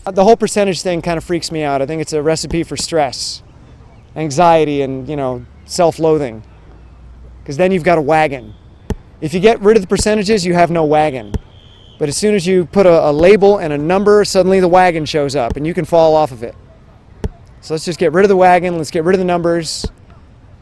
The whole percentage thing kind of freaks me out. I think it's a recipe for stress, anxiety, and, self-loathing. Because then you've got a wagon. If you get rid of the percentages, you have no wagon. But as soon as you put a label and a number, suddenly the wagon shows up and you can fall off of it. So let's just get rid of the wagon, let's get rid of the numbers,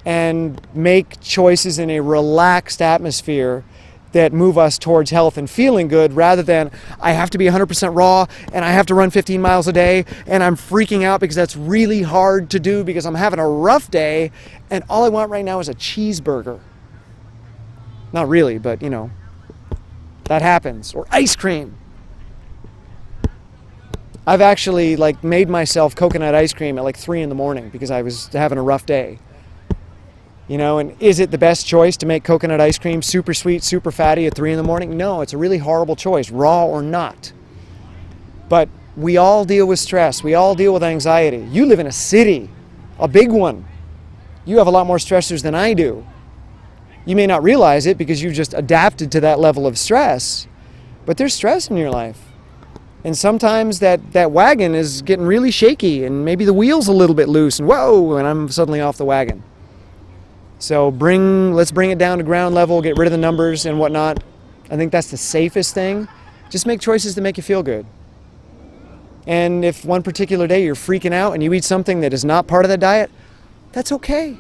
and make choices in a relaxed atmosphere that move us towards health and feeling good, rather than I have to be 100% raw and I have to run 15 miles a day and I'm freaking out because that's really hard to do because I'm having a rough day and all I want right now is a cheeseburger. Not really, but that happens. Or ice cream. I've actually made myself coconut ice cream at 3 a.m. because I was having a rough day. And is it the best choice to make coconut ice cream super sweet, super fatty at 3 a.m? No, it's a really horrible choice, raw or not. But we all deal with stress. We all deal with anxiety. You live in a city, a big one. You have a lot more stressors than I do. You may not realize it because you've just adapted to that level of stress, but there's stress in your life. And sometimes that wagon is getting really shaky and maybe the wheel's a little bit loose and whoa, and I'm suddenly off the wagon. So let's bring it down to ground level, get rid of the numbers and whatnot. I think that's the safest thing. Just make choices that make you feel good. And if one particular day you're freaking out and you eat something that is not part of the diet, that's okay.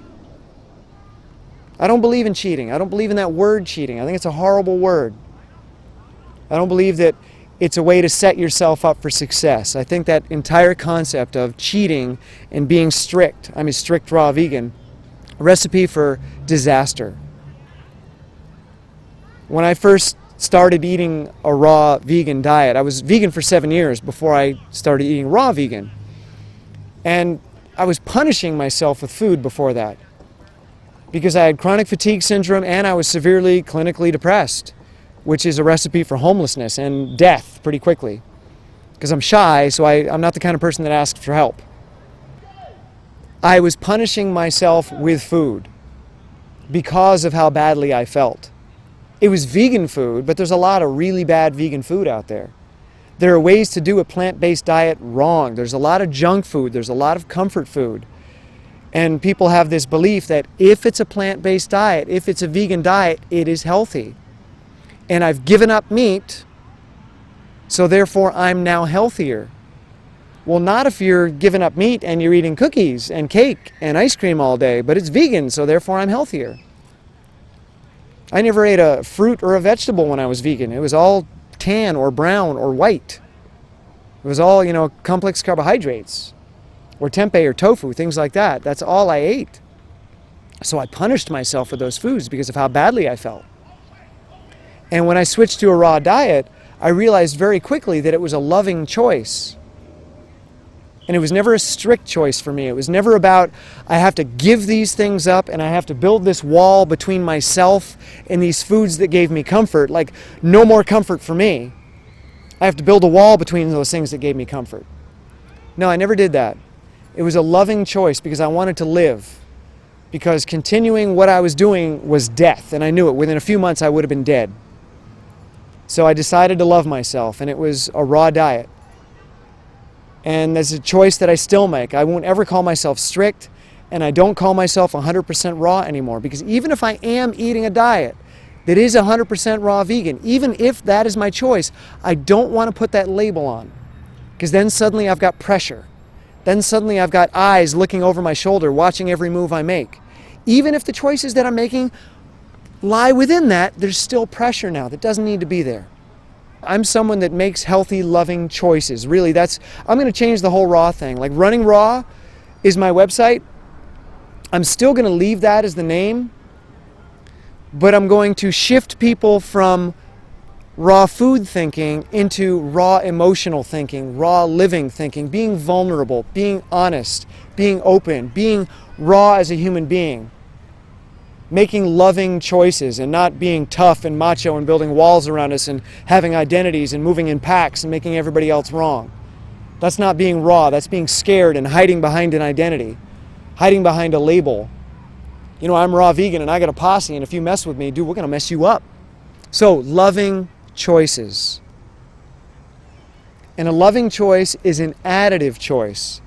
I don't believe in cheating. I don't believe in that word cheating. I think it's a horrible word. I don't believe that it's a way to set yourself up for success. I think that entire concept of cheating and being strict, I'm a strict raw vegan, a recipe for disaster. When I first started eating a raw vegan diet, I was vegan for 7 years before I started eating raw vegan. And I was punishing myself with food before that, because I had chronic fatigue syndrome and I was severely clinically depressed, which is a recipe for homelessness and death pretty quickly. Because I'm shy, so I'm not the kind of person that asks for help. I was punishing myself with food because of how badly I felt. It was vegan food, but there's a lot of really bad vegan food out there. There are ways to do a plant-based diet wrong. There's a lot of junk food. There's a lot of comfort food. And people have this belief that if it's a plant-based diet, if it's a vegan diet, it is healthy. And I've given up meat, so therefore I'm now healthier. Well, not if you're giving up meat and you're eating cookies and cake and ice cream all day, but it's vegan, so therefore I'm healthier. I never ate a fruit or a vegetable when I was vegan. It was all tan or brown or white. It was all, complex carbohydrates, or tempeh or tofu, things like that. That's all I ate. So I punished myself with those foods because of how badly I felt. And when I switched to a raw diet, I realized very quickly that it was a loving choice. And it was never a strict choice for me. It was never about, I have to give these things up and I have to build this wall between myself and these foods that gave me comfort. Like, no more comfort for me. I have to build a wall between those things that gave me comfort. No, I never did that. It was a loving choice because I wanted to live. Because continuing what I was doing was death, and I knew it. Within a few months, I would have been dead. So I decided to love myself, and it was a raw diet. And there's a choice that I still make. I won't ever call myself strict, and I don't call myself 100% raw anymore. Because even if I am eating a diet that is 100% raw vegan, even if that is my choice, I don't want to put that label on. Because then suddenly I've got pressure. Then suddenly I've got eyes looking over my shoulder, watching every move I make. Even if the choices that I'm making lie within that, there's still pressure now that doesn't need to be there. I'm someone that makes healthy, loving choices. Really, I'm going to change the whole raw thing. Like, Running Raw is my website. I'm still going to leave that as the name, but I'm going to shift people from raw food thinking into raw emotional thinking, raw living thinking, being vulnerable, being honest, being open, being raw as a human being. Making loving choices and not being tough and macho and building walls around us and having identities and moving in packs and making everybody else wrong. That's not being raw. That's being scared and hiding behind an identity, hiding behind a label. I'm raw vegan and I got a posse, and if you mess with me, dude, we're going to mess you up. So, loving choices. And a loving choice is an additive choice.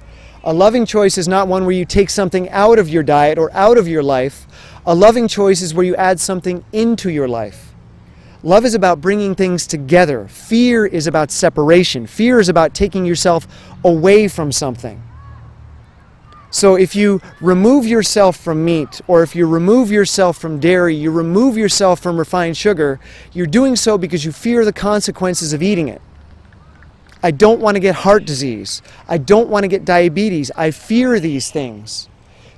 A loving choice is not one where you take something out of your diet or out of your life. A loving choice is where you add something into your life. Love is about bringing things together. Fear is about separation. Fear is about taking yourself away from something. So if you remove yourself from meat, or if you remove yourself from dairy, you remove yourself from refined sugar, you're doing so because you fear the consequences of eating it. I don't want to get heart disease. I don't want to get diabetes. I fear these things.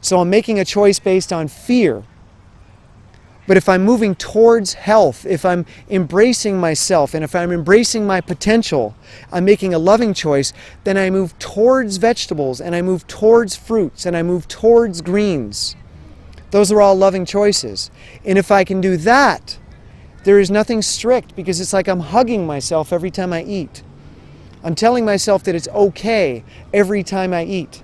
So I'm making a choice based on fear. But if I'm moving towards health, if I'm embracing myself, and if I'm embracing my potential, I'm making a loving choice, then I move towards vegetables, and I move towards fruits, and I move towards greens. Those are all loving choices. And if I can do that, there is nothing strict, because it's like I'm hugging myself every time I eat. I'm telling myself that it's okay every time I eat.